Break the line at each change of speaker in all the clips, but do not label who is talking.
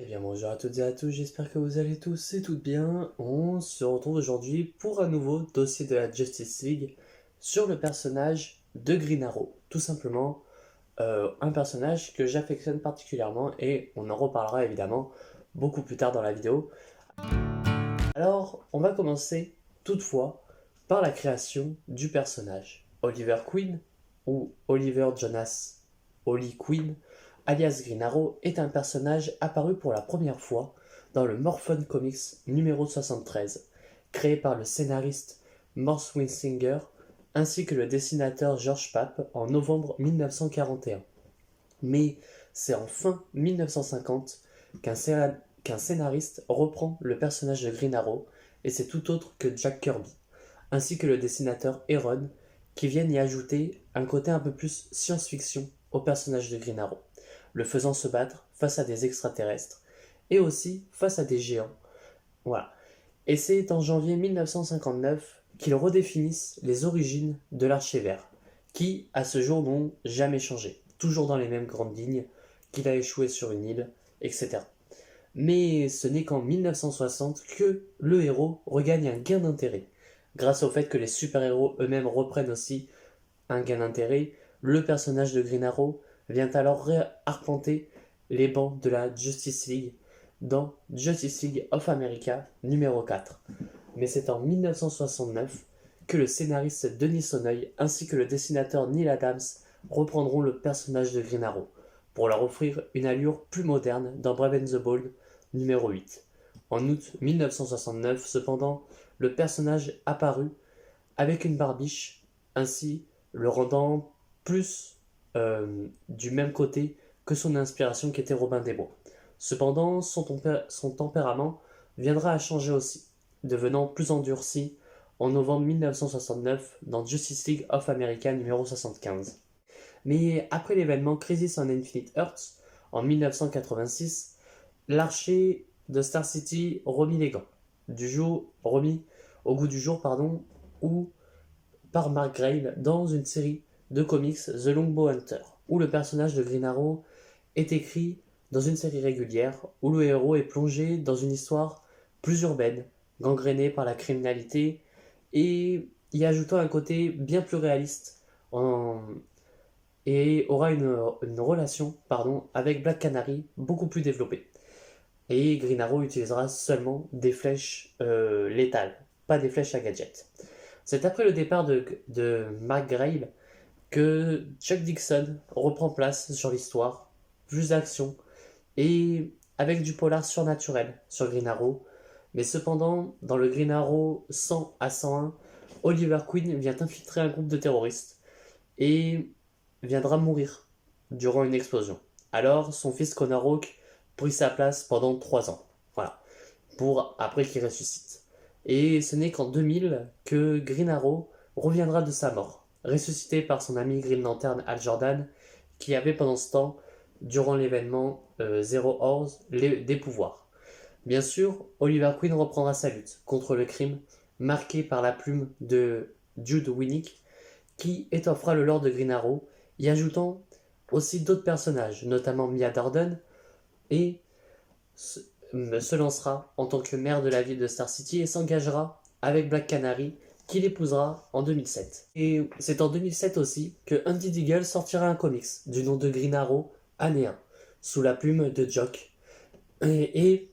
Eh bien bonjour à toutes et à tous, j'espère que vous allez tous et toutes bien. On se retrouve aujourd'hui pour un nouveau dossier de la Justice League sur le personnage de Green Arrow. Tout simplement, un personnage que j'affectionne particulièrement et on en reparlera évidemment beaucoup plus tard dans la vidéo. Alors, on va commencer toutefois par la création du personnage. Oliver Queen, ou Oliver Jonas Holly Queen, alias Green Arrow, est un personnage apparu pour la première fois dans le Morphin Comics numéro 73, créé par le scénariste Morse Winsinger ainsi que le dessinateur George Papp en novembre 1941. Mais c'est en fin 1950 qu'un scénariste reprend le personnage de Green Arrow, et c'est tout autre que Jack Kirby, ainsi que le dessinateur Aaron, qui viennent y ajouter un côté un peu plus science-fiction au personnage de Green Arrow, le faisant se battre face à des extraterrestres, et aussi face à des géants. Voilà. Et c'est en janvier 1959 qu'ils redéfinissent les origines de l'Archer-Vert, qui, à ce jour, n'ont jamais changé, toujours dans les mêmes grandes lignes, qu'il a échoué sur une île, etc. Mais ce n'est qu'en 1960 que le héros regagne un gain d'intérêt. Grâce au fait que les super-héros eux-mêmes reprennent aussi un gain d'intérêt, le personnage de Green Arrow vient alors réarpenter les bancs de la Justice League dans Justice League of America numéro 4. Mais c'est en 1969 que le scénariste Denis Sonoy ainsi que le dessinateur Neil Adams reprendront le personnage de Green Arrow pour leur offrir une allure plus moderne dans Brave and the Bold numéro 8. En août 1969, cependant, le personnage apparut avec une barbiche, ainsi le rendant plus du même côté que son inspiration qui était Robin des Bois. Cependant, son tempérament viendra à changer aussi, devenant plus endurci en novembre 1969 dans Justice League of America numéro 75. Mais après l'événement Crisis on Infinite Earths en 1986, l'archer de Star City remit les gants remis au goût du jour, ou par Mark Grail dans une série de comics The Longbow Hunter, où le personnage de Green Arrow est écrit dans une série régulière où le héros est plongé dans une histoire plus urbaine, gangrénée par la criminalité, et y ajoutant un côté bien plus réaliste et aura une relation avec Black Canary beaucoup plus développée. Et Green Arrow utilisera seulement des flèches létales, pas des flèches à gadget. C'est après le départ de Mark Grail que Chuck Dixon reprend place sur l'histoire, plus d'action, et avec du polar surnaturel sur Green Arrow. Mais cependant, dans le Green Arrow 100 à 101, Oliver Queen vient infiltrer un groupe de terroristes et viendra mourir durant une explosion. Alors, son fils Connor Hawke prit sa place pendant 3 ans. Voilà. Pour après qu'il ressuscite. Et ce n'est qu'en 2000 que Green Arrow reviendra de sa mort, ressuscité par son ami Green Lantern Hal Jordan, qui avait pendant ce temps, durant l'événement Zero Hours, des pouvoirs. Bien sûr, Oliver Queen reprendra sa lutte contre le crime, marqué par la plume de Jude Winnick, qui étoffera le lore de Green Arrow, y ajoutant aussi d'autres personnages, notamment Mia Darden, et se lancera en tant que maire de la ville de Star City et s'engagera avec Black Canary, qu'il épousera en 2007. Et c'est en 2007 aussi que Andy Deagle sortira un comics du nom de Green Arrow, année 1, sous la plume de Jock. Et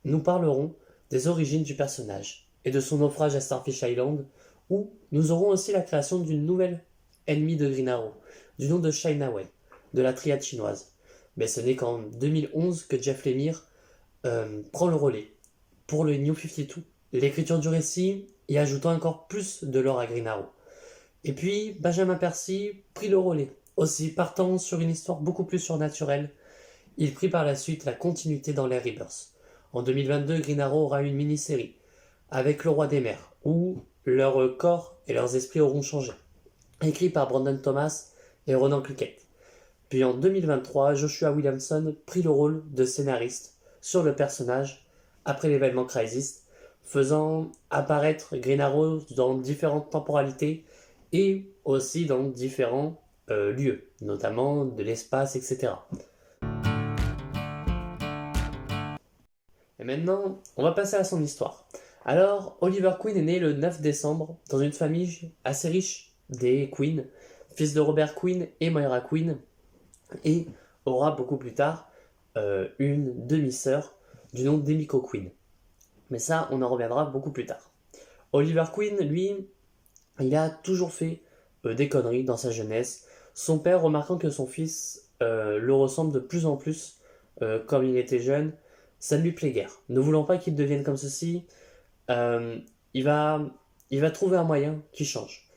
nous parlerons des origines du personnage et de son naufrage à Starfish Island, où nous aurons aussi la création d'une nouvelle ennemie de Green Arrow, du nom de China Wen, de la triade chinoise. Mais ce n'est qu'en 2011 que Jeff Lemire prend le relais pour le New 52, l'écriture du récit y ajoutant encore plus de lore à Green Arrow. Et puis Benjamin Percy prit le relais, aussi partant sur une histoire beaucoup plus surnaturelle. Il prit par la suite la continuité dans les Rebirths. En 2022, Green Arrow aura une mini-série avec le Roi des Mers, où leurs corps et leurs esprits auront changé, écrit par Brandon Thomas et Ronan Cliquette. Puis en 2023, Joshua Williamson prit le rôle de scénariste sur le personnage après l'événement Crisis, faisant apparaître Green Arrow dans différentes temporalités et aussi dans différents lieux, notamment de l'espace, etc. maintenant, on va passer à son histoire. Alors, Oliver Queen est né le 9 décembre dans une famille assez riche des Queen, fils de Robert Queen et Moira Queen, et aura beaucoup plus tard une demi-sœur du nom d'Emiko Queen. Mais ça, on en reviendra beaucoup plus tard. Oliver Queen, lui, il a toujours fait des conneries dans sa jeunesse. Son père, remarquant que son fils le ressemble de plus en plus comme il était jeune, ça ne lui plaît guère. Ne voulant pas qu'il devienne comme ceci, euh, il, va, il va trouver un moyen qui change.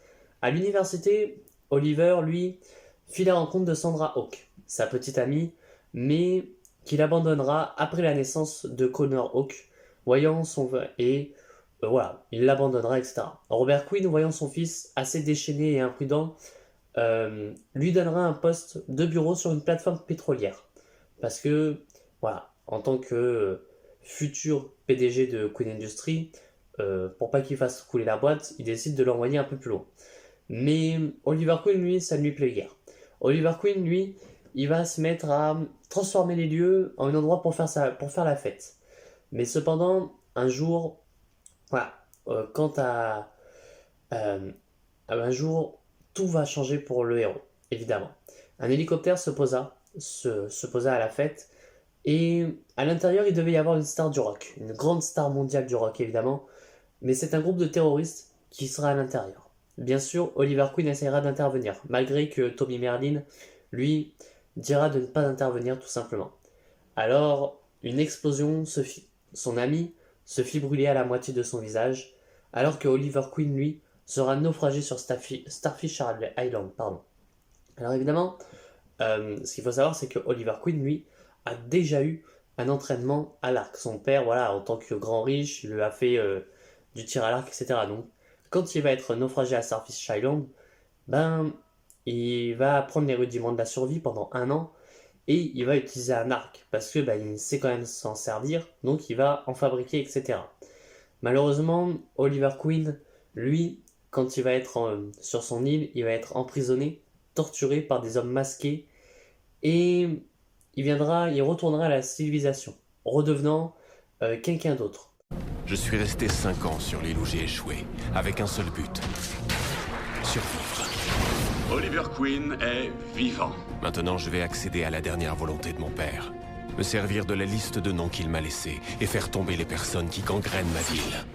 À l'université, Oliver, lui, fit la rencontre de Sandra Hawke, sa petite amie, mais qu'il abandonnera après la naissance de Connor Hawke, voyant son et voilà, il l'abandonnera, etc. Robert Quinn, voyant son fils assez déchaîné et imprudent, lui donnera un poste de bureau sur une plateforme pétrolière. Parce que, voilà, en tant que futur PDG de Queen Industries, pour pas qu'il fasse couler la boîte, il décide de l'envoyer un peu plus loin. Mais Oliver Queen, lui, ça ne lui plaît guère. Oliver Queen, lui, il va se mettre à transformer les lieux en un endroit pour faire la fête. Mais cependant, un jour, voilà, quant à un jour, tout va changer pour le héros, évidemment. Un hélicoptère se posa à la fête, et à l'intérieur, il devait y avoir une star du rock, une grande star mondiale du rock, évidemment, mais c'est un groupe de terroristes qui sera à l'intérieur. Bien sûr, Oliver Queen essaiera d'intervenir, malgré que Tommy Merlin, lui, dira de ne pas intervenir tout simplement. Alors, une explosion se fit. Son ami se fit brûler à la moitié de son visage, alors que Oliver Queen, lui, sera naufragé sur Starfish Island. Pardon. Alors évidemment, ce qu'il faut savoir, c'est que Oliver Queen, lui, a déjà eu un entraînement à l'arc. Son père, voilà, en tant que grand riche, lui a fait du tir à l'arc, etc. Donc, quand il va être naufragé à Starfish Island, ben, il va apprendre les rudiments de la survie pendant 1 an, et il va utiliser un arc parce que ben, il sait quand même s'en servir, donc il va en fabriquer, etc. Malheureusement, Oliver Queen, lui, quand il va être sur son île, il va être emprisonné, torturé par des hommes masqués, et il retournera à la civilisation, redevenant quelqu'un d'autre.
Je suis resté 5 ans sur l'île où j'ai échoué, avec un seul but. Survivre.
Oliver Queen est vivant.
Maintenant, je vais accéder à la dernière volonté de mon père. Me servir de la liste de noms qu'il m'a laissée et faire tomber les personnes qui gangrènent ma ville.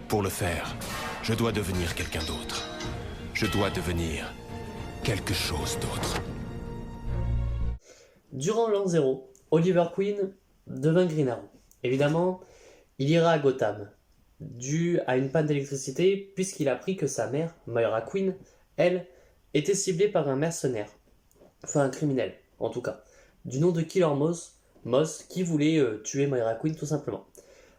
Pour le faire, je dois devenir quelqu'un d'autre. Je dois devenir quelque chose d'autre.
Durant l'an 0, Oliver Queen devint Green Arrow. Évidemment, il ira à Gotham, dû à une panne d'électricité, puisqu'il apprit que sa mère, Moira Queen, elle, était ciblée par un mercenaire, enfin un criminel, en tout cas, du nom de Killer Moss, qui voulait tuer Moira Queen tout simplement.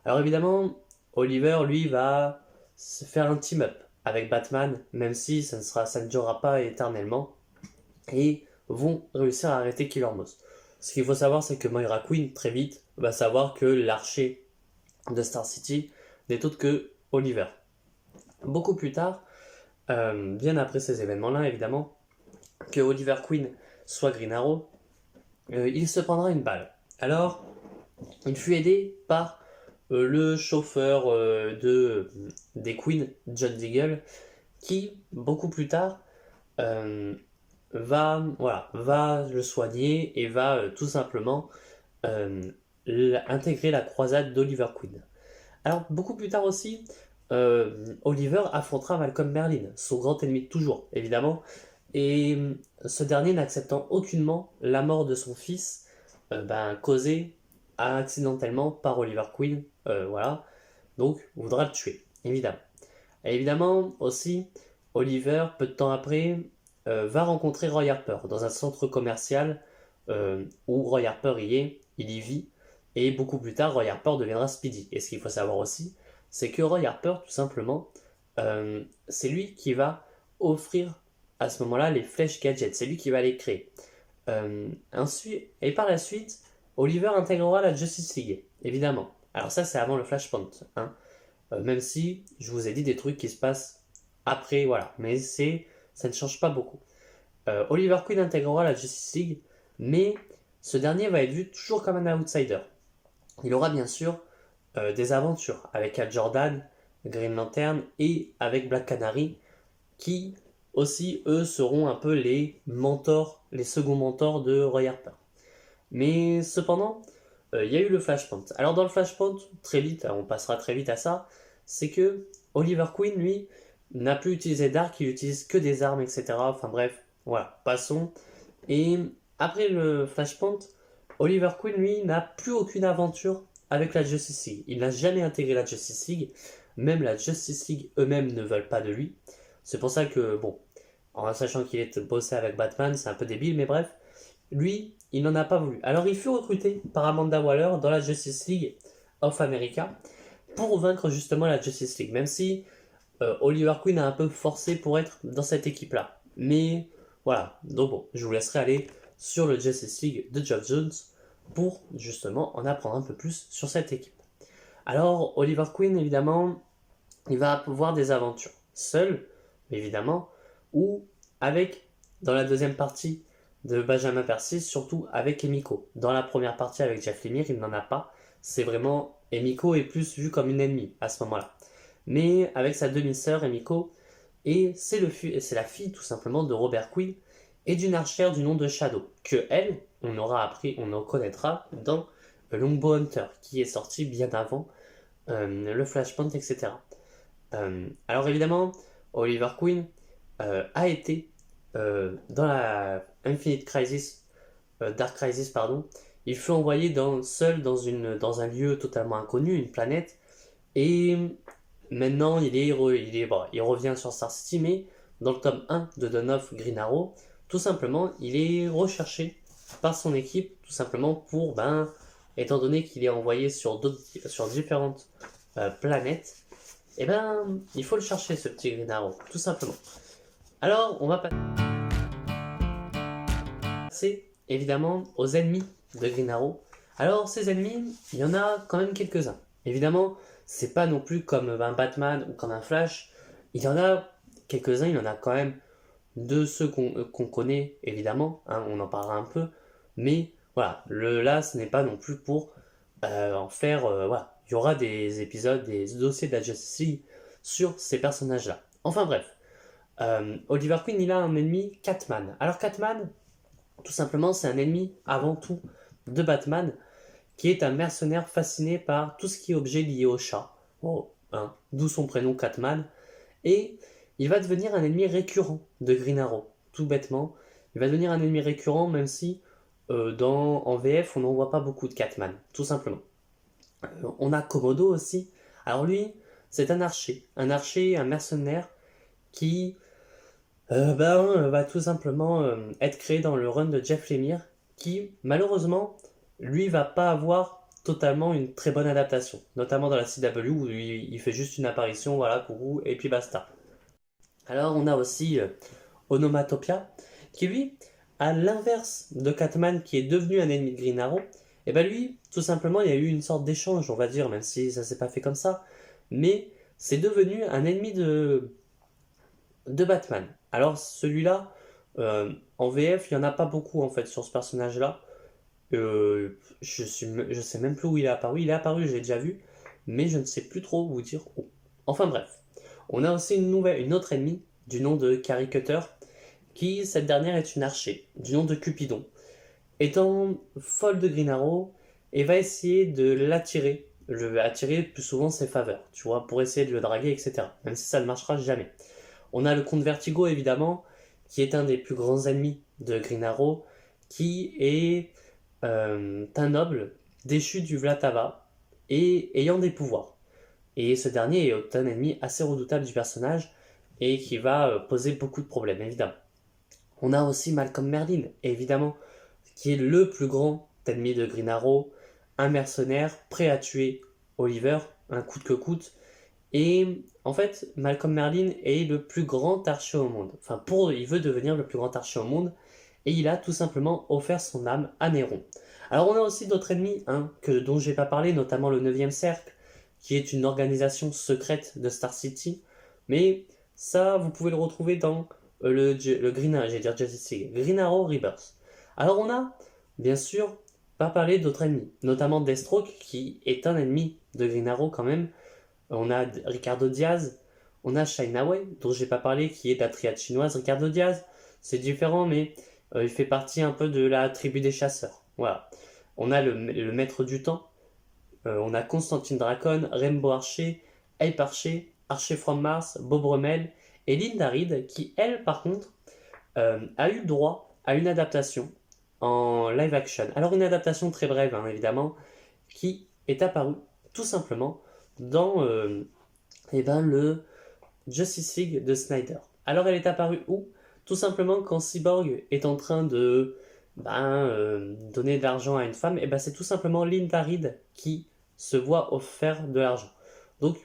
Alors évidemment, Oliver, lui, va se faire un team-up avec Batman, même si ça ne durera pas éternellement, et vont réussir à arrêter Killer Moss. Ce qu'il faut savoir, c'est que Moira Queen, très vite, va savoir que l'archer de Star City n'est autre que Oliver. Beaucoup plus tard, bien après ces événements-là, évidemment, que Oliver Queen soit Green Arrow, il se prendra une balle. Alors, il fut aidé par le chauffeur des Queen, John Diggle, qui, beaucoup plus tard, va le soigner et va tout simplement intégrer la croisade d'Oliver Queen. Alors, beaucoup plus tard aussi, Oliver affrontera Malcolm Merlyn, son grand ennemi de toujours, évidemment, et ce dernier n'acceptant aucunement la mort de son fils, causée accidentellement par Oliver Queen, voilà, donc voudra le tuer, évidemment. Et évidemment, aussi, Oliver, peu de temps après, va rencontrer Roy Harper dans un centre commercial où Roy Harper il y vit, et beaucoup plus tard, Roy Harper deviendra Speedy. Et ce qu'il faut savoir aussi, c'est que Roy Harper, tout simplement, c'est lui qui va offrir à ce moment-là les flèches gadgets, c'est lui qui va les créer. Ensuite, et par la suite, Oliver intégrera la Justice League, évidemment. Alors ça, c'est avant le Flashpoint, hein. Même si je vous ai dit des trucs qui se passent après, voilà. Mais ça ne change pas beaucoup. Oliver Queen intégrera la Justice League, mais ce dernier va être vu toujours comme un outsider. Il aura bien sûr des aventures avec Hal Jordan, Green Lantern et avec Black Canary, qui aussi, eux, seront un peu les mentors, les seconds mentors de Roy Harper. Mais cependant, il y a eu le Flashpoint. Alors dans le Flashpoint, très vite, on passera très vite à ça, c'est que Oliver Queen, lui, n'a plus utilisé d'arc, il utilise que des armes, etc. Enfin bref, voilà, passons. Et après le Flashpoint, Oliver Queen, lui, n'a plus aucune aventure avec la Justice League. Il n'a jamais intégré la Justice League, même la Justice League eux-mêmes ne veulent pas de lui. C'est pour ça que, bon, en sachant qu'il est bossé avec Batman, c'est un peu débile, mais bref, lui, il n'en a pas voulu. Alors il fut recruté par Amanda Waller dans la Justice League of America pour vaincre justement la Justice League, même si Oliver Queen a un peu forcé pour être dans cette équipe-là. Mais voilà, donc bon, je vous laisserai aller sur le Justice League de Geoff Johns pour justement en apprendre un peu plus sur cette équipe. Alors Oliver Queen, évidemment, il va avoir des aventures, seul, évidemment, ou avec, dans la deuxième partie de Benjamin Percy, surtout avec Emiko. Dans la première partie avec Jeff Lemire, il n'en a pas. C'est vraiment, Emiko est plus vu comme une ennemie à ce moment-là. Mais avec sa demi-sœur Emiko, et c'est la fille tout simplement de Robert Quill et d'une archère du nom de Shadow, que elle, on aura appris, on en connaîtra dans Longbow Hunter, qui est sorti bien avant le Flashpoint, etc. Alors évidemment, Oliver Queen a été dans la Infinite Crisis, Dark Crisis, pardon, il fut envoyé seul dans un lieu totalement inconnu, une planète, et maintenant il revient sur Star City, mais dans le tome 1 de Dawn of Green Arrow, tout simplement, il est recherché par son équipe, tout simplement pour, étant donné qu'il est envoyé sur différentes planètes, il faut le chercher, ce petit Green Arrow, tout simplement. Alors, on va passer évidemment aux ennemis de Green Arrow. Alors, ces ennemis, il y en a quand même quelques-uns. Évidemment, c'est pas non plus comme un Batman ou comme un Flash. Il y en a quelques-uns, il y en a quand même de ceux qu'on connaît, évidemment. On en parlera un peu. Mais voilà, là, ce n'est pas non plus pour en faire. Voilà, il y aura des épisodes, des dossiers de la Justice League sur ces personnages-là. Enfin bref. Oliver Queen, il a un ennemi, Catman. Alors Catman, tout simplement, c'est un ennemi avant tout de Batman, qui est un mercenaire fasciné par tout ce qui est objet lié au chat. D'où son prénom Catman. Et il va devenir un ennemi récurrent de Green Arrow, tout bêtement. Il va devenir un ennemi récurrent, même si en VF, on n'en voit pas beaucoup de Catman, tout simplement. On a Komodo aussi. Alors lui, c'est un archer, un mercenaire qui va tout simplement être créé dans le run de Jeff Lemire, qui malheureusement, lui, va pas avoir totalement une très bonne adaptation, notamment dans la CW où il fait juste une apparition, voilà, coucou, et puis basta. Alors on a aussi Onomatopia, qui lui, à l'inverse de Catman, qui est devenu un ennemi de Green Arrow, et lui, tout simplement, il y a eu une sorte d'échange, on va dire, même si ça s'est pas fait comme ça, mais c'est devenu un ennemi de Batman. Alors celui-là, en VF, il n'y en a pas beaucoup en fait sur ce personnage-là. Je sais même plus où il est apparu. Il est apparu, j'ai déjà vu, mais je ne sais plus trop vous dire où. Enfin bref, on a aussi une autre ennemie du nom de Carrie Cutter, qui cette dernière est une archer du nom de Cupidon, étant folle de Green Arrow et va essayer de l'attirer. Je vais attirer plus souvent ses faveurs, tu vois, pour essayer de le draguer, etc. Même si ça ne marchera jamais. On a le Comte Vertigo, évidemment, qui est un des plus grands ennemis de Green Arrow, qui est un noble déchu du Vlatava et ayant des pouvoirs. Et ce dernier est un ennemi assez redoutable du personnage et qui va poser beaucoup de problèmes, évidemment. On a aussi Malcolm Merlyn, évidemment, qui est le plus grand ennemi de Green Arrow, un mercenaire prêt à tuer Oliver, un coûte que coûte. Et en fait, Malcolm Merlyn est le plus grand archer au monde. Il veut devenir le plus grand archer au monde, et il a tout simplement offert son âme à Néron. Alors on a aussi d'autres ennemis dont je n'ai pas parlé, notamment le 9e Cercle, qui est une organisation secrète de Star City, mais ça, vous pouvez le retrouver dans le Green Arrow Rebirth. Alors on a, bien sûr, pas parler d'autres ennemis, notamment Deathstroke, qui est un ennemi de Green Arrow quand même. On a Ricardo Diaz, on a Shine Away, dont j'ai pas parlé, qui est de la triade chinoise. Ricardo Diaz, c'est différent, mais il fait partie un peu de la tribu des chasseurs. Voilà. On a le maître du temps, on a Constantine Dracon, Rainbow Archer, Ape Archer, Archer from Mars, Bob Rommel et Linda Reed, qui elle, par contre, a eu droit à une adaptation en live action. Alors une adaptation très brève, hein, évidemment, qui est apparue tout simplement dans le Justice League de Snyder. Alors elle est apparue où? Tout simplement quand Cyborg est en train de donner de l'argent à une femme, et c'est tout simplement Linda Reed qui se voit offert de l'argent. Donc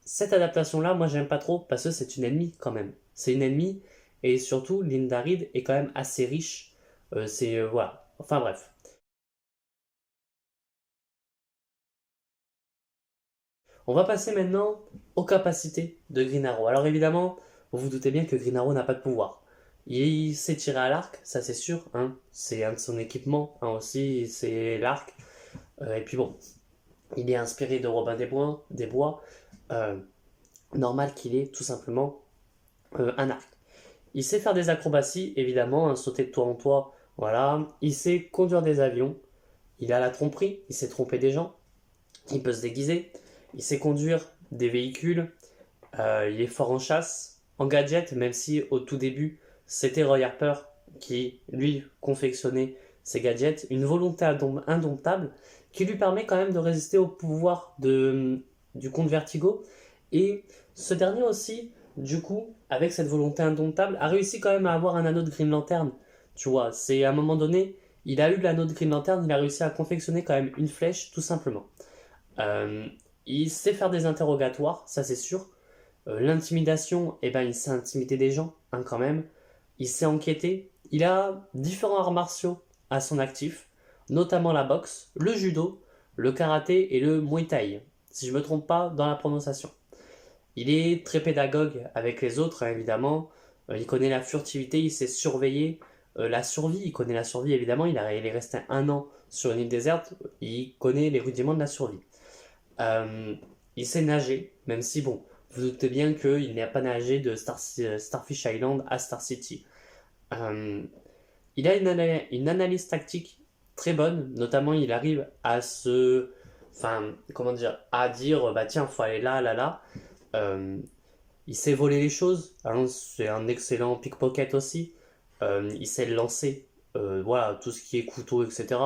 cette adaptation-là, moi j'aime pas trop parce que c'est une ennemie quand même. C'est une ennemie et surtout Linda Reed est quand même assez riche. Voilà. Enfin bref. On va passer maintenant aux capacités de Green Arrow. Alors évidemment, vous vous doutez bien que Green Arrow n'a pas de pouvoir. Il sait tirer à l'arc, ça c'est sûr, hein. C'est un de son équipement aussi, c'est l'arc. Et puis bon, il est inspiré de Robin des Bois. Normal qu'il ait tout simplement un arc. Il sait faire des acrobaties, évidemment, hein, sauter de toit en toit, voilà. Il sait conduire des avions. Il a la tromperie, il sait tromper des gens. Il peut se déguiser. Il sait conduire des véhicules. Il est fort en chasse, en gadget, même si au tout début, c'était Roy Harper qui, lui, confectionnait ces gadgets. Une volonté indomptable qui lui permet quand même de résister au pouvoir du comte Vertigo. Et ce dernier aussi, du coup, avec cette volonté indomptable, a réussi quand même à avoir un anneau de Green Lantern. Tu vois, c'est à un moment donné, il a eu l'anneau de Green Lantern, il a réussi à confectionner quand même une flèche, tout simplement. Il sait faire des interrogatoires, ça c'est sûr. L'intimidation, il sait intimider des gens, hein, quand même. Il sait enquêter. Il a différents arts martiaux à son actif, notamment la boxe, le judo, le karaté et le muay thai, si je ne me trompe pas dans la prononciation. Il est très pédagogue avec les autres, hein, évidemment. Il connaît la furtivité, il sait surveiller la survie. Il connaît la survie, évidemment. Il est resté 1 an sur une île déserte. Il connaît les rudiments de la survie. Il sait nager, même si, bon, vous doutez bien qu'il n'a pas nagé de Starfish Island à Star City. Il a une analyse tactique très bonne, notamment il arrive à à dire, tiens, faut aller là, là, là. Il sait voler les choses, hein, c'est un excellent pickpocket aussi. Il sait lancer, voilà, tout ce qui est couteau, etc.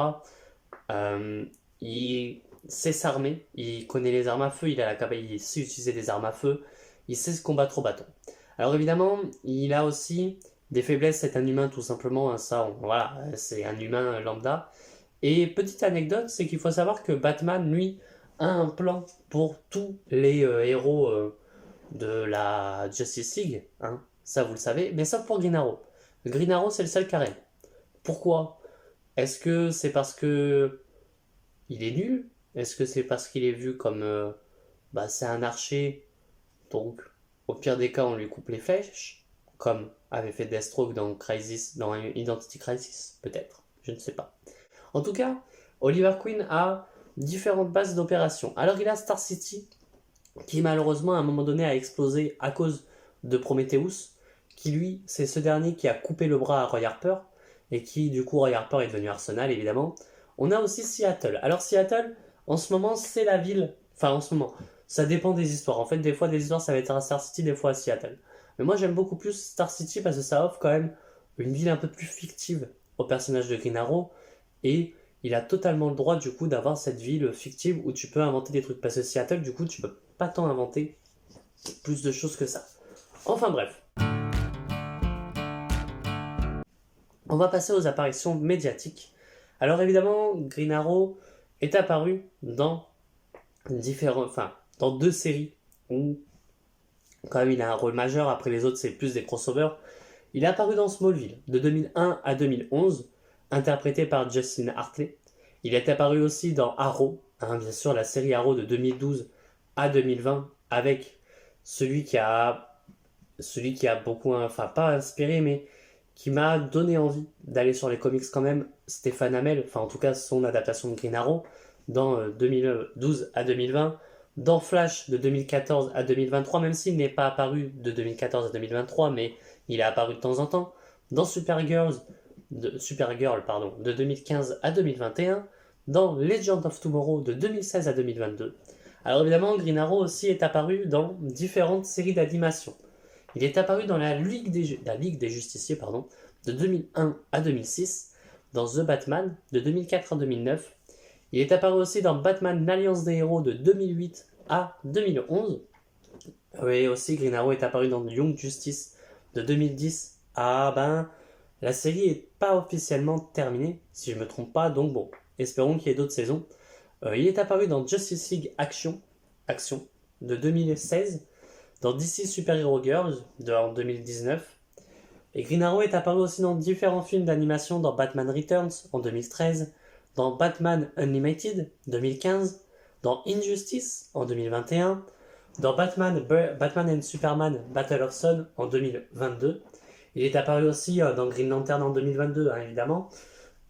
Il sait s'armer, il connaît les armes à feu, il sait utiliser des armes à feu, il sait se combattre au bâton. Alors évidemment, il a aussi des faiblesses, c'est un humain tout simplement, hein, voilà, c'est un humain lambda. Et petite anecdote, c'est qu'il faut savoir que Batman, lui, a un plan pour tous les héros de la Justice League, hein, ça vous le savez, mais sauf pour Green Arrow. Green Arrow, c'est le seul carré. Pourquoi? Est-ce que c'est parce que il est nul? Est-ce que c'est parce qu'il est vu comme c'est un archer, donc au pire des cas on lui coupe les flèches, comme avait fait Deathstroke dans Identity Crisis, peut-être, je ne sais pas. En tout cas, Oliver Queen a différentes bases d'opération. Alors il a Star City, qui malheureusement à un moment donné a explosé à cause de Prometheus, qui lui, c'est ce dernier qui a coupé le bras à Roy Harper, et qui du coup Roy Harper est devenu Arsenal évidemment. On a aussi Seattle. Alors Seattle, en ce moment c'est la ville, enfin en ce moment, ça dépend des histoires. En fait des fois des histoires ça va être à Star City, des fois à Seattle. Mais moi j'aime beaucoup plus Star City parce que ça offre quand même une ville un peu plus fictive au personnage de Green Arrow, et il a totalement le droit du coup d'avoir cette ville fictive où tu peux inventer des trucs. Parce que Seattle du coup tu peux pas tant inventer plus de choses que ça. Enfin bref. On va passer aux apparitions médiatiques. Alors évidemment, Green Arrow est apparu dans dans 2 séries où quand même il a un rôle majeur. Après les autres c'est plus des crossovers. Il est apparu dans Smallville de 2001 à 2011, interprété par Justin Hartley. Il est apparu aussi dans Arrow, hein, bien sûr la série Arrow de 2012 à 2020, avec celui qui a beaucoup, enfin pas inspiré, mais qui m'a donné envie d'aller sur les comics quand même, Stéphane Hamel, enfin en tout cas son adaptation de Green Arrow, dans 2012 à 2020, dans Flash de 2014 à 2023, même s'il n'est pas apparu de 2014 à 2023, mais il est apparu de temps en temps, dans Supergirl, de 2015 à 2021, dans Legend of Tomorrow de 2016 à 2022. Alors évidemment, Green Arrow aussi est apparu dans différentes séries d'animation. Il est apparu dans la Ligue des Justiciers de 2001 à 2006, dans The Batman de 2004 à 2009. Il est apparu aussi dans Batman l'Alliance des Héros de 2008 à 2011. Et aussi Green Arrow est apparu dans Young Justice de 2010 à... la série n'est pas officiellement terminée, si je ne me trompe pas, donc bon, espérons qu'il y ait d'autres saisons. Il est apparu dans Justice League Action de 2016, dans DC Super Hero Girls en 2019. Et Green Arrow est apparu aussi dans différents films d'animation, dans Batman Returns en 2013, dans Batman Unlimited 2015, dans Injustice en 2021, dans Batman and Superman Battle of Sun en 2022. Il est apparu aussi dans Green Lantern en 2022, hein, évidemment.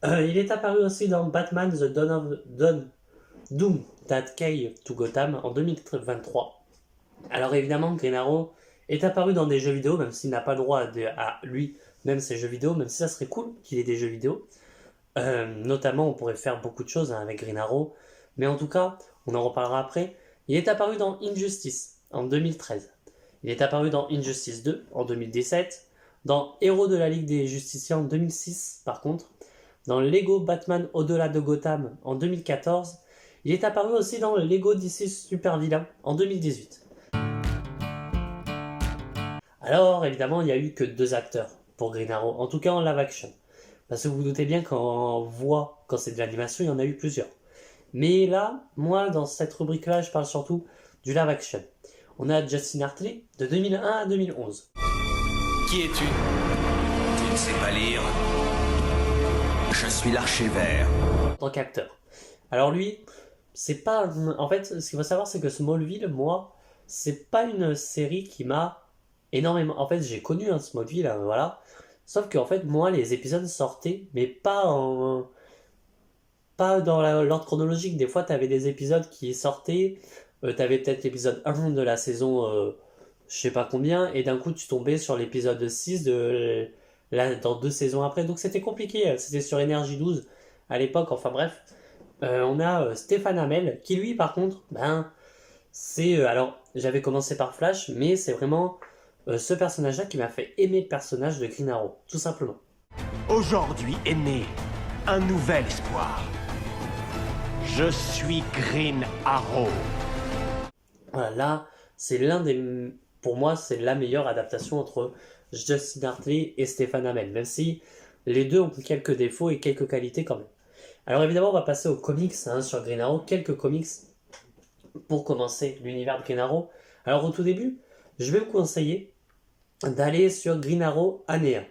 Il est apparu aussi dans Batman The Doom That Came to Gotham en 2023. Alors évidemment, Green Arrow est apparu dans des jeux vidéo, même s'il n'a pas le droit à lui-même ses jeux vidéo, même si ça serait cool qu'il ait des jeux vidéo. Notamment, on pourrait faire beaucoup de choses avec Green Arrow, mais en tout cas, on en reparlera après. Il est apparu dans Injustice en 2013. Il est apparu dans Injustice 2 en 2017, dans Héros de la Ligue des Justiciers en 2006 par contre, dans Lego Batman Au-delà de Gotham en 2014. Il est apparu aussi dans Lego DC Super Villain en 2018. Alors évidemment, il n'y a eu que 2 acteurs pour Green Arrow, en tout cas en live action. Parce que vous vous doutez bien quand c'est de l'animation, il y en a eu plusieurs. Mais là, moi, dans cette rubrique-là, je parle surtout du live action. On a Justin Hartley de 2001 à 2011.
Qui es-tu? Tu ne sais pas lire. Je suis l'Archer Vert.
En tant qu'acteur. Alors lui, c'est pas... En fait, ce qu'il faut savoir, c'est que Smallville, moi, c'est pas une série qui m'a énormément... En fait, j'ai connu Smallville, voilà. Sauf qu'en fait, moi, les épisodes sortaient, mais pas dans l'ordre chronologique. Des fois, t'avais des épisodes qui sortaient, t'avais peut-être l'épisode 1 de la saison, je sais pas combien, et d'un coup, tu tombais sur l'épisode 6 dans 2 saisons après. Donc, c'était compliqué. C'était sur Énergie 12 à l'époque. Enfin, bref. On a Stéphane Hamel, qui lui, par contre, c'est... alors, j'avais commencé par Flash, mais c'est vraiment... ce personnage-là qui m'a fait aimer le personnage de Green Arrow, tout simplement.
Aujourd'hui est né un nouvel espoir. Je suis Green Arrow.
Voilà, là, c'est pour moi, c'est la meilleure adaptation entre Justin Hartley et Stéphane Hamel, même si les deux ont quelques défauts et quelques qualités quand même. Alors évidemment, on va passer aux comics sur Green Arrow, quelques comics pour commencer l'univers de Green Arrow. Alors au tout début, je vais vous conseiller d'aller sur Green Arrow année 1.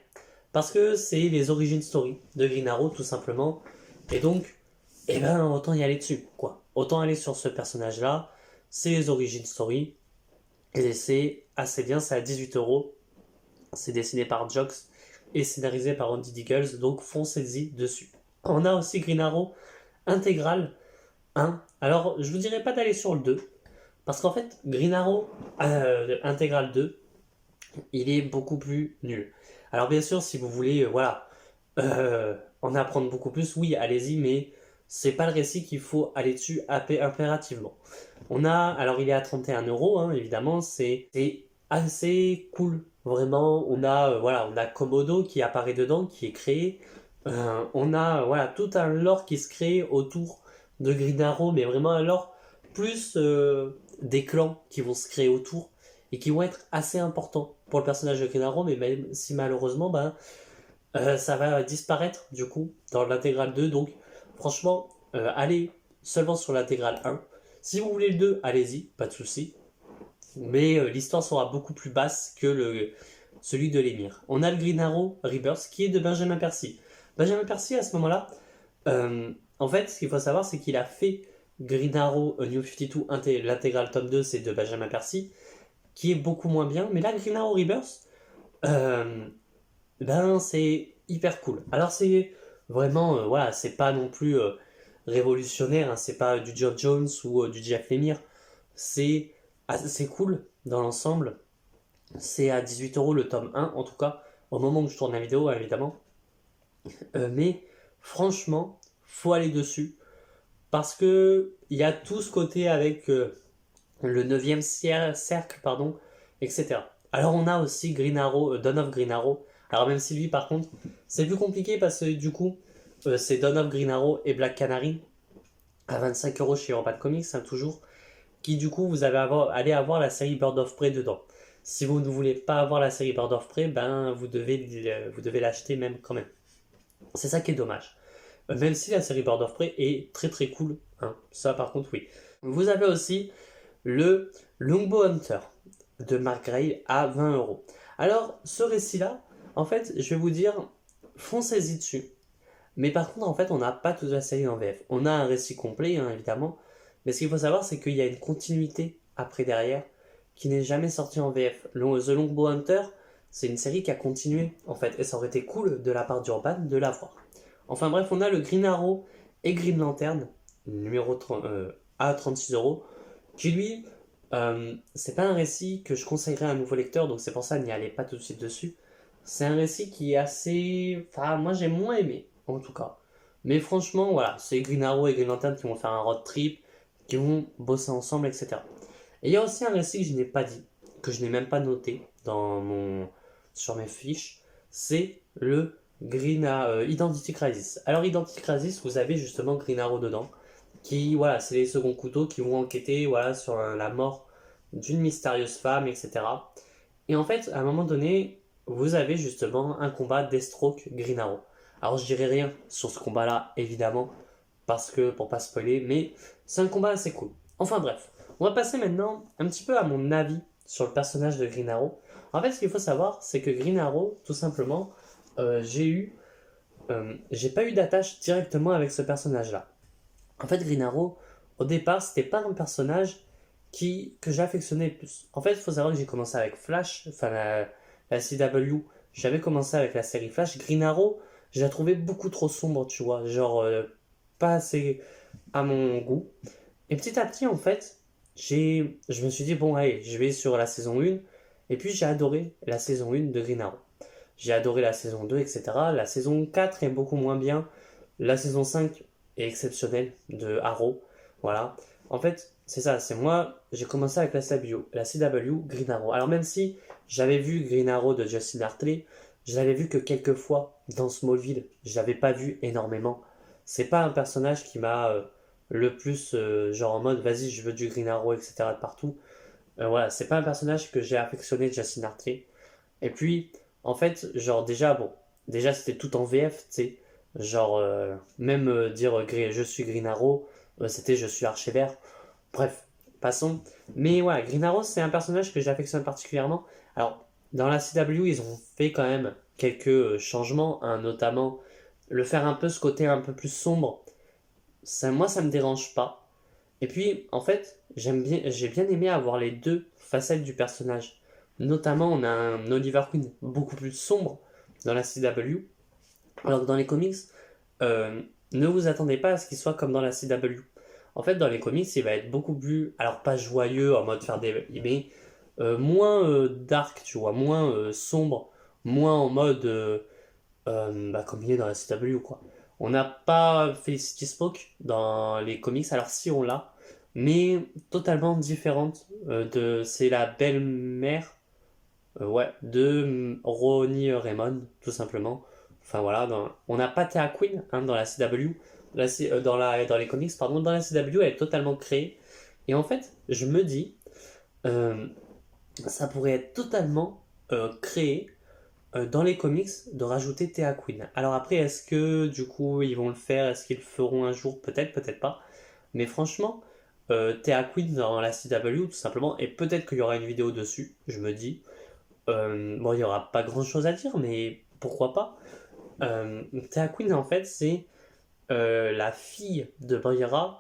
Parce que c'est les origin story de Green Arrow, tout simplement. Et donc, autant y aller dessus, quoi. Autant aller sur ce personnage-là. C'est les origin story. Et c'est assez bien, c'est à 18€. C'est dessiné par Jox et scénarisé par Andy Diggles. Donc, foncez-y dessus. On a aussi Green Arrow intégral 1. Alors, je vous dirais pas d'aller sur le 2. Parce qu'en fait, Green Arrow intégral 2, il est beaucoup plus nul. Alors bien sûr, si vous voulez en apprendre beaucoup plus, oui, allez-y, mais c'est pas le récit qu'il faut aller dessus impérativement. Alors il est à 31€, évidemment, c'est assez cool, vraiment. On a Komodo qui apparaît dedans, qui est créé. On a tout un lore qui se crée autour de Green Arrow, mais vraiment un lore plus des clans qui vont se créer autour et qui vont être assez importants pour le personnage de Green Arrow, mais même si malheureusement ça va disparaître du coup dans l'intégrale 2. Donc franchement, allez seulement sur l'intégrale 1. Si vous voulez le 2, allez-y, pas de souci. Mais l'histoire sera beaucoup plus basse que celui de l'émir. On a le Green Arrow Rebirth qui est de Benjamin Percy. Benjamin Percy, à ce moment-là, en fait, ce qu'il faut savoir, c'est qu'il a fait Green Arrow New 52, l'intégrale tome 2, c'est de Benjamin Percy, qui est beaucoup moins bien. Mais là, Green Arrow Rebirth, ben c'est hyper cool. Alors c'est vraiment, voilà, c'est pas non plus révolutionnaire, hein, c'est pas du Geoff Jones ou du Jeff Lemire, c'est assez cool dans l'ensemble. C'est à 18 € le tome 1, en tout cas, au moment où je tourne la vidéo, évidemment. Mais franchement, faut aller dessus, parce que il y a tout ce côté avec le 9e cercle, pardon, etc. Alors on a aussi Green Arrow, Dawn of Green Arrow. Alors même si lui par contre, c'est plus compliqué parce que du coup, c'est Dawn of Green Arrow et Black Canary à 25 € chez Urban Comics, hein, toujours, qui du coup vous allez avoir la série Bird of Prey dedans. Si vous ne voulez pas avoir la série Bird of Prey, ben vous devez l'acheter même quand même. C'est ça qui est dommage. Même si la série Bird of Prey est très très cool, hein, ça par contre oui. Vous avez aussi le Longbow Hunter de Mark Gray à 20 €. Alors ce récit-là, en fait, je vais vous dire, foncez-y dessus. Mais par contre, en fait, on n'a pas toute la série en VF. On a un récit complet, hein, évidemment. Mais ce qu'il faut savoir, c'est qu'il y a une continuité après derrière qui n'est jamais sortie en VF. The Longbow Hunter, c'est une série qui a continué, en fait. Et ça aurait été cool de la part d'Urban de l'avoir. Enfin bref, on a le Green Arrow et Green Lantern, numéro à 36 €, qui lui, c'est pas un récit que je conseillerais à un nouveau lecteur, donc c'est pour ça n'y allez pas tout de suite dessus. C'est un récit qui est assez... Enfin, moi j'ai moins aimé, en tout cas. Mais franchement, voilà, c'est Green Arrow et Green Lantern qui vont faire un road trip, qui vont bosser ensemble, etc. Et il y a aussi un récit que je n'ai pas dit, que je n'ai même pas noté sur mes fiches, c'est le Identity Crisis. Alors Identity Crisis, vous avez justement Green Arrow dedans, qui, voilà, c'est les seconds couteaux qui vont enquêter, voilà, sur la mort d'une mystérieuse femme, etc. Et en fait, à un moment donné, vous avez justement un combat Deathstroke Green Arrow. Alors je dirai rien sur ce combat-là, évidemment, parce que, pour pas spoiler, mais c'est un combat assez cool. Enfin bref, on va passer maintenant un petit peu à mon avis sur le personnage de Green Arrow. En fait, ce qu'il faut savoir, c'est que Green Arrow, tout simplement, j'ai pas eu d'attache directement avec ce personnage-là. En fait, Green Arrow, au départ, c'était pas un personnage que j'affectionnais le plus. En fait, il faut savoir que j'ai commencé avec Flash, enfin la CW, j'avais commencé avec la série Flash. Green Arrow, je la trouvais beaucoup trop sombre, tu vois, genre pas assez à mon goût. Et petit à petit, en fait, je me suis dit, bon, allez, je vais sur la saison 1, et puis j'ai adoré la saison 1 de Green Arrow. J'ai adoré la saison 2, etc. La saison 4 est beaucoup moins bien. La saison 5 est exceptionnelle de Arrow. Voilà. En fait, c'est ça. C'est moi, j'ai commencé avec la CW, Green Arrow. Alors même si j'avais vu Green Arrow de Justin Hartley, je l'avais vu que quelques fois dans Smallville. Je l'avais pas vu énormément. C'est pas un personnage qui m'a le plus, genre en mode, vas-y, je veux du Green Arrow, etc. de partout. Voilà, c'est pas un personnage que j'ai affectionné de Justin Hartley. Et puis... En fait, genre déjà c'était tout en VF, tu sais. Genre, même dire je suis Green Arrow, c'était je suis Archer-Vert. Bref, passons. Mais voilà, Green Arrow, c'est un personnage que j'affectionne particulièrement. Alors, dans la CW, ils ont fait quand même quelques changements, hein, notamment le faire un peu ce côté un peu plus sombre. Moi, ça me dérange pas. Et puis, en fait, j'ai bien aimé avoir les deux facettes du personnage. Notamment, on a un Oliver Queen beaucoup plus sombre dans la CW, alors que dans les comics, ne vous attendez pas à ce qu'il soit comme dans la CW. En fait, dans les comics, il va être beaucoup plus, alors pas joyeux en mode faire des... mais moins dark, tu vois, moins sombre, moins en mode comme il est dans la CW, quoi. On n'a pas Felicity Spock dans les comics, alors si on l'a, mais totalement différente c'est la belle-mère de Ronnie Raymond, tout simplement. Enfin voilà, on n'a pas Thea Queen hein, dans la CW, dans les comics, pardon, dans la CW, elle est totalement créée. Et en fait, je me dis, ça pourrait être totalement créé dans les comics de rajouter Thea Queen. Alors après, est-ce que du coup ils vont le faire, est-ce qu'ils le feront un jour, peut-être, peut-être pas. Mais franchement, Thea Queen dans la CW, tout simplement, et peut-être qu'il y aura une vidéo dessus, je me dis. Bon, il n'y aura pas grand chose à dire, mais pourquoi pas. Thea Queen, en fait, c'est la fille de Moira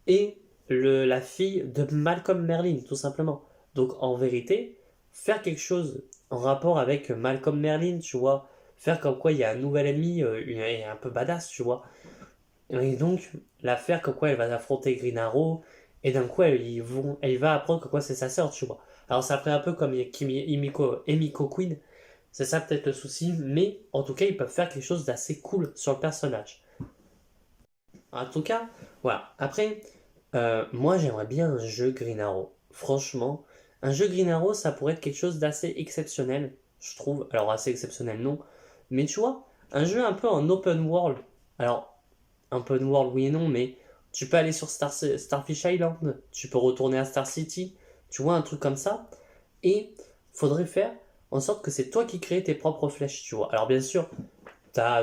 et la fille de Malcolm Merlyn, tout simplement. Donc, en vérité, faire quelque chose en rapport avec Malcolm Merlyn, tu vois, faire comme quoi il y a un nouvel ennemi, un peu badass, tu vois. Et donc, la faire comme quoi elle va affronter Green Arrow, et d'un coup, elle va apprendre que quoi c'est sa sœur, tu vois. Alors, ça ferait un peu comme Emiko Queen, c'est ça peut-être le souci, mais en tout cas, ils peuvent faire quelque chose d'assez cool sur le personnage. En tout cas, voilà. Après, moi j'aimerais bien un jeu Green Arrow. Franchement, un jeu Green Arrow, ça pourrait être quelque chose d'assez exceptionnel, je trouve. Alors, assez exceptionnel, non. Mais tu vois, un jeu un peu en open world. Alors, open world, oui et non, mais tu peux aller sur Starfish Island, tu peux retourner à Star City, tu vois, un truc comme ça. Et faudrait faire en sorte que c'est toi qui crées tes propres flèches, tu vois. Alors, bien sûr,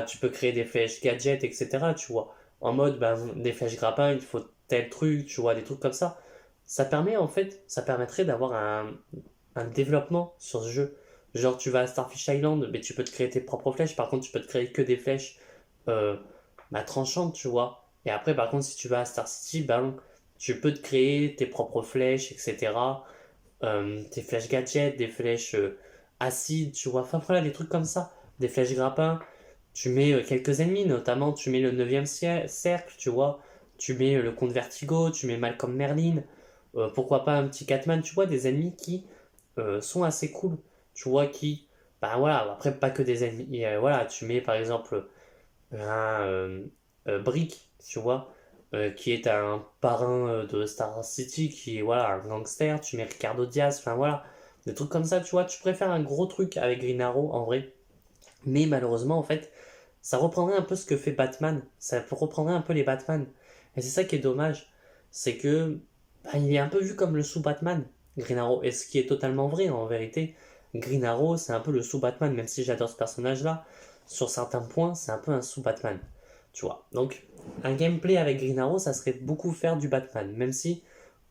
tu peux créer des flèches gadgets, etc., tu vois. En mode, ben, des flèches grappins, il faut tel truc, tu vois, des trucs comme ça. Ça permettrait d'avoir un développement sur ce jeu. Genre, tu vas à Starfish Island, mais tu peux te créer tes propres flèches. Par contre, tu peux te créer que des flèches euh, tranchantes, tu vois. Et après, par contre, si tu vas à Star City, ben, tu peux te créer tes propres flèches, etc. Tes flèches gadgets, des flèches acides, tu vois. Enfin, voilà, des trucs comme ça. Des flèches grappins. Tu mets quelques ennemis, notamment tu mets le 9e cercle, tu vois. Tu mets le comte Vertigo, tu mets Malcolm Merlin. Pourquoi pas un petit Catman, tu vois, des ennemis qui sont assez cool. Tu vois, qui. Bah voilà, après, pas que des ennemis. Voilà, tu mets par exemple un Brick, tu vois, qui est un parrain de Star City, qui est voilà, un gangster. Tu mets Ricardo Diaz, enfin voilà. Des trucs comme ça, tu vois. Tu préfères un gros truc avec Green Arrow, en vrai. Mais malheureusement, en fait, ça reprendrait un peu ce que fait Batman. Ça reprendrait un peu les Batman. Et c'est ça qui est dommage. C'est que bah, il est un peu vu comme le sous-Batman, Green Arrow. Et ce qui est totalement vrai en vérité. Green Arrow, c'est un peu le sous-Batman, même si j'adore ce personnage-là. Sur certains points, c'est un peu un sous-Batman. Tu vois. Donc, un gameplay avec Green Arrow, ça serait beaucoup faire du Batman. Même si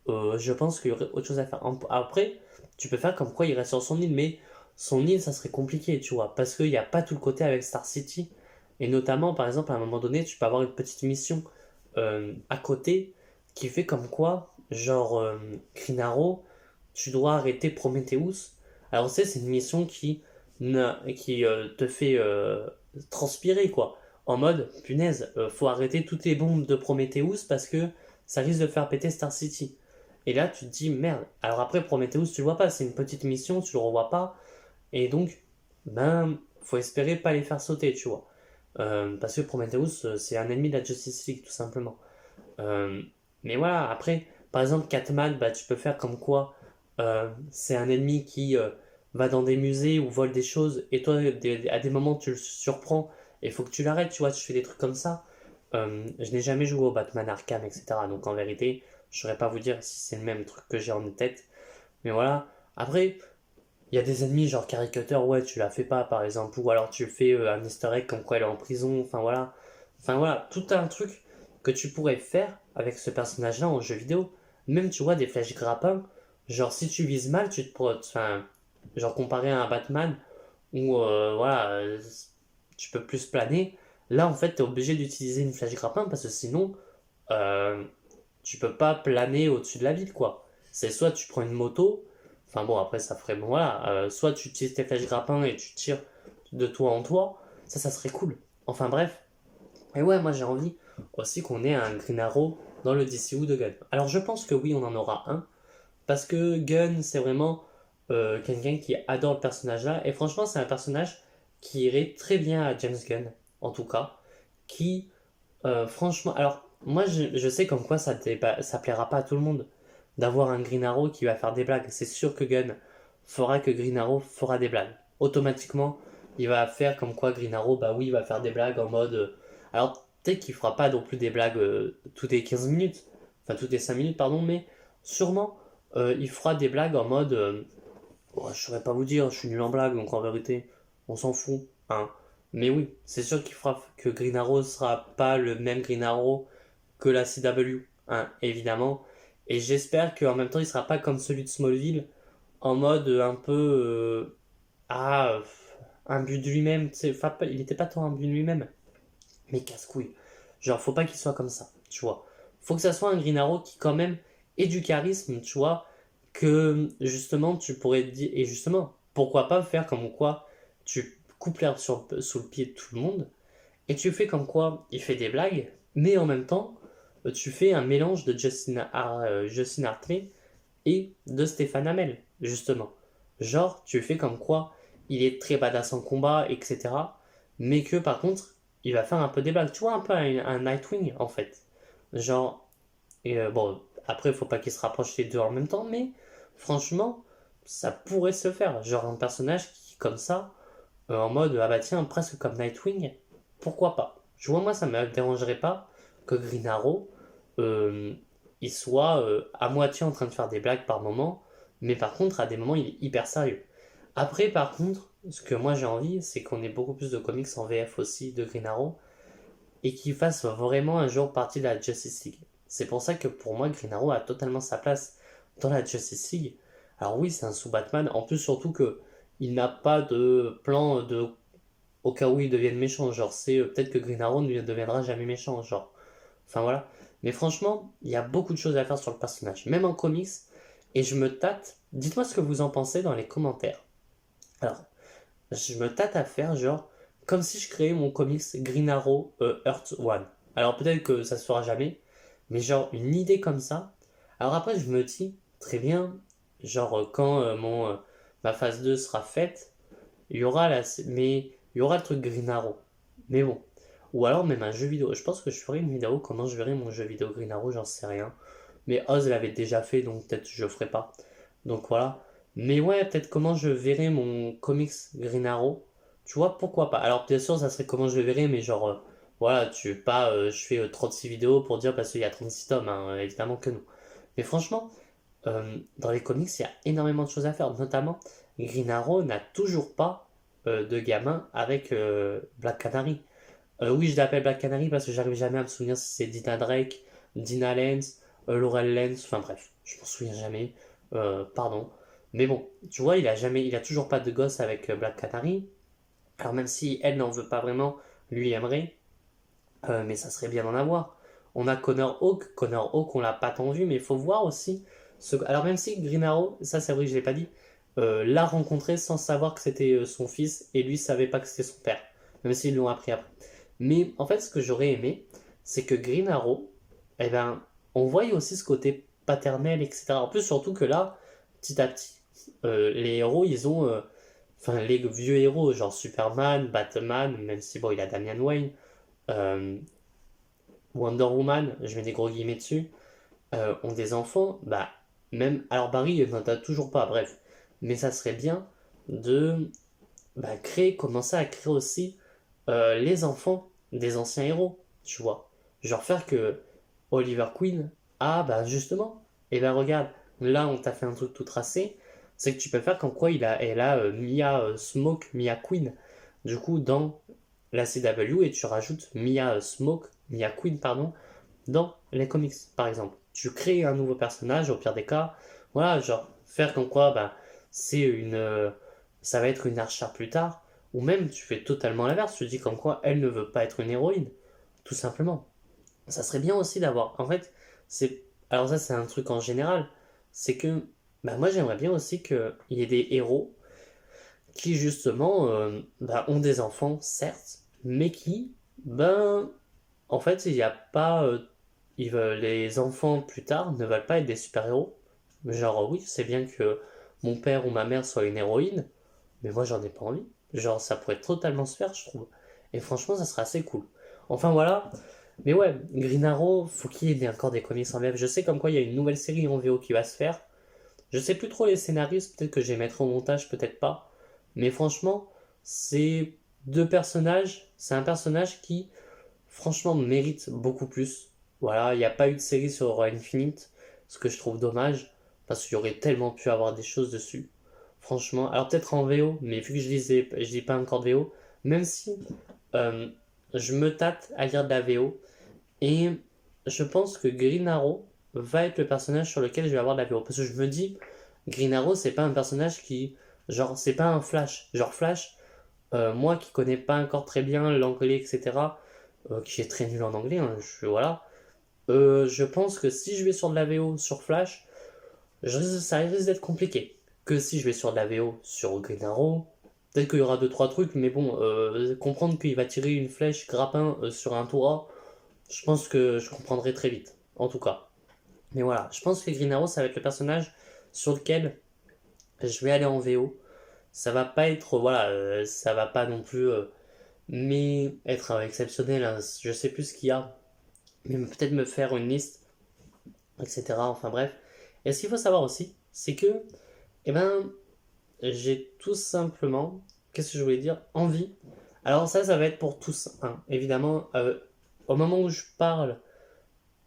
je pense qu'il y aurait autre chose à faire. Après, tu peux faire comme quoi il reste sur son île, mais son île, ça serait compliqué, tu vois, parce qu'il n'y a pas tout le côté avec Star City. Et notamment, par exemple, à un moment donné, tu peux avoir une petite mission à côté qui fait comme quoi, genre, Green Arrow, tu dois arrêter Prometheus. Alors, c'est une mission qui te fait transpirer, quoi. En mode, punaise, faut arrêter toutes les bombes de Prometheus parce que ça risque de faire péter Star City. Et là, tu te dis, merde. Alors après, Prometheus, tu le vois pas, c'est une petite mission, tu le revois pas. Et donc, ben, faut espérer pas les faire sauter, tu vois. Parce que Prometheus, c'est un ennemi de la Justice League, tout simplement. Euh, mais voilà, après, par exemple, Catman, bah, tu peux faire comme quoi c'est un ennemi qui va dans des musées ou vole des choses, et toi, à des moments, tu le surprends, et il faut que tu l'arrêtes, tu vois, tu fais des trucs comme ça. Je n'ai jamais joué au Batman Arkham, etc. Donc en vérité, je saurais pas vous dire si c'est le même truc que j'ai en tête. Mais voilà. Après, il y a des ennemis genre Caricature, ouais, tu la fais pas par exemple. Ou alors tu fais un easter egg comme quoi elle est en prison. Enfin voilà. Enfin voilà, tout un truc que tu pourrais faire avec ce personnage-là en jeu vidéo. Même tu vois des flèches grappins. Genre si tu vises mal, tu te enfin, genre comparé à un Batman où voilà, tu peux plus planer. Là en fait, tu es obligé d'utiliser une flèche grappin parce que sinon, euh, tu peux pas planer au-dessus de la ville, quoi. C'est soit tu prends une moto, enfin bon, après ça ferait bon, voilà, soit tu utilises tes flèches grappins et tu tires de toi en toi, ça serait cool. Enfin bref. Et ouais, moi j'ai envie aussi qu'on ait un Green Arrow dans le DCU de Gun. Alors je pense que oui, on en aura un, parce que Gun, c'est vraiment quelqu'un qui adore le personnage là, et franchement, c'est un personnage qui irait très bien à James Gunn, en tout cas, qui franchement, alors moi je sais comme quoi ça plaira pas à tout le monde d'avoir un Green Arrow qui va faire des blagues. C'est sûr que Gunn fera que Green Arrow fera des blagues. Automatiquement, il va faire comme quoi Green Arrow, bah oui, il va faire des blagues en mode. Alors peut-être qu'il fera pas non plus des blagues toutes les 15 minutes, enfin toutes les 5 minutes, pardon, mais sûrement il fera des blagues en mode. Oh, je saurais pas vous dire, je suis nul en blague, donc en vérité, on s'en fout, hein. Mais oui, c'est sûr qu'il fera que Green Arrow sera pas le même Green Arrow que la CW, hein, évidemment. Et j'espère qu'en même temps, il sera pas comme celui de Smallville, en mode un peu ah, un but de lui-même. Enfin, il était pas tant un but de lui-même, mais casse-couille. Genre, faut pas qu'il soit comme ça, tu vois. Faut que ça soit un Green Arrow qui quand même ait du charisme, tu vois, que justement tu pourrais dire, et justement, pourquoi pas faire comme quoi tu coupe l'herbe sous le pied de tout le monde, et tu fais comme quoi il fait des blagues, mais en même temps, tu fais un mélange de Justin Hartley et de Stéphane Hamel, justement. Genre, tu fais comme quoi il est très badass en combat, etc. Mais que par contre, il va faire un peu des blagues. Tu vois, un peu un Nightwing, en fait. Genre, bon, après, il faut pas qu'il se rapproche les deux en même temps, mais franchement, ça pourrait se faire. Genre, un personnage qui, comme ça, en mode, ah bah tiens, presque comme Nightwing, pourquoi pas? Je vois, moi, ça me dérangerait pas que Green Arrow, il soit à moitié en train de faire des blagues par moment, mais par contre, à des moments, il est hyper sérieux. Après, par contre, ce que moi j'ai envie, c'est qu'on ait beaucoup plus de comics en VF aussi de Green Arrow, et qu'il fasse vraiment un jour partie de la Justice League. C'est pour ça que pour moi, Green Arrow a totalement sa place dans la Justice League. Alors oui, c'est un sous-Batman, en plus surtout que il n'a pas de plan au cas où il devienne méchant, genre c'est peut-être que Green Arrow ne deviendra jamais méchant, genre. Enfin voilà. Mais franchement, il y a beaucoup de choses à faire sur le personnage, même en comics, et je me tâte. Dites-moi ce que vous en pensez dans les commentaires. Alors, je me tâte à faire genre comme si je créais mon comics Green Arrow Earth One. Alors peut-être que ça se fera jamais, mais genre une idée comme ça. Alors après, je me dis très bien, genre quand ma phase 2 sera faite, il y aura mais il y aura le truc Green Arrow. Mais bon. Ou alors même un jeu vidéo. Je pense que je ferai une vidéo comment je verrai mon jeu vidéo Green Arrow, j'en sais rien. Mais Oz l'avait déjà fait, donc peut-être je le ferai pas. Donc voilà. Mais ouais, peut-être comment je verrai mon comics Green Arrow. Tu vois, pourquoi pas. Alors bien sûr, ça serait comment je le verrai, mais genre, voilà, je fais 36 vidéos pour dire parce qu'il y a 36 tomes, hein, évidemment que non. Mais franchement, dans les comics, il y a énormément de choses à faire. Notamment, Green Arrow n'a toujours pas de gamin avec Black Canary. Oui, je l'appelle Black Canary parce que j'arrive jamais à me souvenir si c'est Dina Drake, Dina Lenz, Laurel Lenz, enfin bref, je m'en souviens jamais, pardon. Mais bon, tu vois, il a toujours pas de gosse avec Black Canary. Alors même si elle n'en veut pas vraiment, lui aimerait, mais ça serait bien d'en avoir. On a Connor Hawk on l'a pas tant vu, mais il faut voir aussi. Alors même si Green Arrow, ça c'est vrai que je l'ai pas dit, l'a rencontré sans savoir que c'était son fils, et lui savait pas que c'était son père, même s'ils l'ont appris après. Mais en fait, ce que j'aurais aimé, c'est que Green Arrow, eh ben, on voyait aussi ce côté paternel, etc. En plus, surtout que là, petit à petit, les héros, ils ont... Enfin, les vieux héros, genre Superman, Batman, même si bon, il a Damian Wayne, Wonder Woman, je mets des gros guillemets dessus, ont des enfants, bah, même... Alors Barry, il n'en a toujours pas, bref. Mais ça serait bien de commencer à créer aussi les enfants des anciens héros, tu vois. Genre faire que Oliver Queen, bah justement, et ben regarde, là on t'a fait un truc tout tracé, c'est que tu peux faire comme quoi elle a Mia Queen, du coup dans la CW, et tu rajoutes Mia Queen, pardon, dans les comics, par exemple. Tu crées un nouveau personnage, au pire des cas, voilà, genre faire comme quoi, ça va être une archère plus tard, ou même tu fais totalement l'inverse, tu dis comme quoi elle ne veut pas être une héroïne, tout simplement. Ça serait bien aussi d'avoir, en fait, alors ça c'est un truc en général, c'est que moi j'aimerais bien aussi qu'il y ait des héros qui justement ont des enfants, certes, mais qui, en fait, il n'y a pas... les enfants plus tard ne veulent pas être des super-héros. Genre, oui, c'est bien que mon père ou ma mère soit une héroïne, mais moi j'en ai pas envie. Genre, ça pourrait totalement se faire, je trouve. Et franchement, ça serait assez cool. Enfin voilà. Mais ouais, Green Arrow, faut qu'il y ait encore des comics en VF. Je sais comme quoi il y a une nouvelle série en VO qui va se faire. Je sais plus trop les scénaristes, peut-être que je les mettrai au montage, peut-être pas. Mais franchement, c'est deux personnages. C'est un personnage qui, franchement, mérite beaucoup plus. Voilà, il n'y a pas eu de série sur Infinite, ce que je trouve dommage, parce qu'il y aurait tellement pu avoir des choses dessus. Franchement, alors peut-être en VO, mais vu que je lis pas encore de VO, même si je me tâte à lire de la VO, et je pense que Green Arrow va être le personnage sur lequel je vais avoir de la VO. Parce que je me dis, Green Arrow, c'est pas un personnage qui... Genre, c'est pas un Flash. Genre Flash, moi qui connais pas encore très bien l'anglais, etc., qui est très nul en anglais, hein, voilà. Je pense que si je vais sur de la VO sur Flash, ça risque d'être compliqué. Que si je vais sur de la VO sur Green Arrow, Peut-être qu'il y aura 2-3 trucs, mais bon, comprendre qu'il va tirer une flèche grappin sur un Tora, je pense que je comprendrai très vite, en tout cas. Mais voilà, je pense que Green Arrow, ça va être le personnage sur lequel je vais aller en VO. Ça va pas être, voilà, ça va pas non plus mais être exceptionnel, hein. Je sais plus ce qu'il y a, mais peut-être me faire une liste, etc. Enfin bref. Et ce qu'il faut savoir aussi, c'est que, eh ben, j'ai tout simplement, qu'est-ce que je voulais dire, envie. Alors ça va être pour tous, hein. Évidemment, au moment où je parle,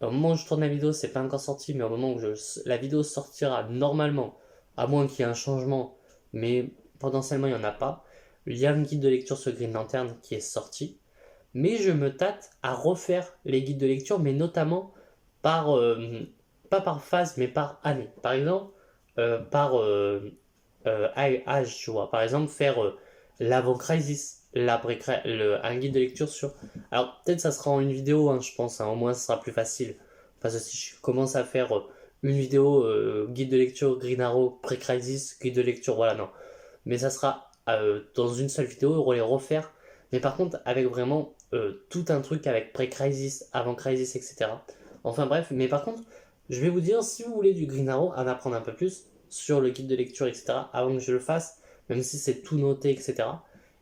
au moment où je tourne la vidéo, c'est pas encore sorti, mais au moment où la vidéo sortira normalement, à moins qu'il y ait un changement, mais potentiellement il n'y en a pas, il y a un guide de lecture sur Green Lantern qui est sorti, mais je me tâte à refaire les guides de lecture, mais notamment par, pas par phase, mais par année. Par exemple, par âge, tu vois. Par exemple, faire l'avant-crisis, un guide de lecture sur... Alors, peut-être ça sera en une vidéo, hein, je pense, hein, au moins ça sera plus facile. Parce que si je commence à faire une vidéo guide de lecture Green Arrow, pré-crisis, guide de lecture, voilà, non. Mais ça sera dans une seule vidéo, les refaire. Mais par contre, avec vraiment tout un truc avec pré-crisis, avant-crisis, etc. Enfin bref, mais par contre, je vais vous dire, si vous voulez du Green Arrow, en apprendre un peu plus sur le guide de lecture, etc., avant que je le fasse, même si c'est tout noté, etc.,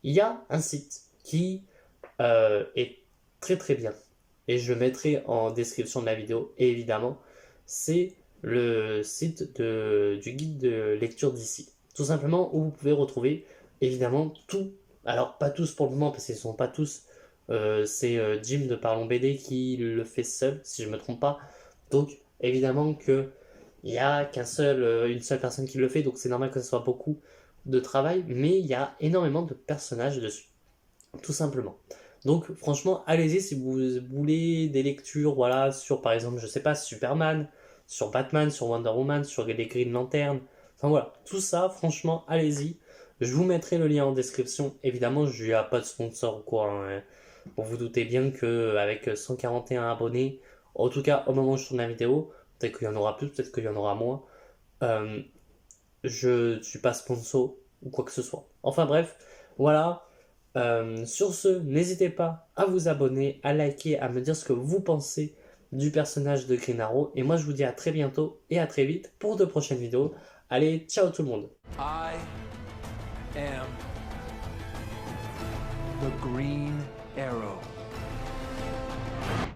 il y a un site qui est très très bien. Et je le mettrai en description de la vidéo, et évidemment, c'est le site du guide de lecture d'ici. Tout simplement où vous pouvez retrouver évidemment tout. Alors pas tous pour le moment parce qu'ils ne sont pas tous. C'est Jim de Parlons BD qui le fait seul si je ne me trompe pas. Donc évidemment que il n'y a une seule personne qui le fait, donc c'est normal que ce soit beaucoup de travail, mais il y a énormément de personnages dessus, tout simplement. Donc franchement, allez-y si vous voulez des lectures, voilà, sur par exemple, je sais pas, Superman, sur Batman, sur Wonder Woman, sur les Green Lantern, enfin voilà, tout ça, franchement, allez-y. Je vous mettrai le lien en description. Évidemment, je n'y a pas de sponsor ou quoi, hein. Vous vous doutez bien qu'avec 141 abonnés, en tout cas au moment où je tourne la vidéo, peut-être qu'il y en aura plus, peut-être qu'il y en aura moins, je ne suis pas sponsor ou quoi que ce soit. Enfin bref, voilà. Sur ce, n'hésitez pas à vous abonner, à liker, à me dire ce que vous pensez du personnage de Green Arrow. Et moi, je vous dis à très bientôt et à très vite pour de prochaines vidéos. Allez, ciao tout le monde.
I am the Green Arrow.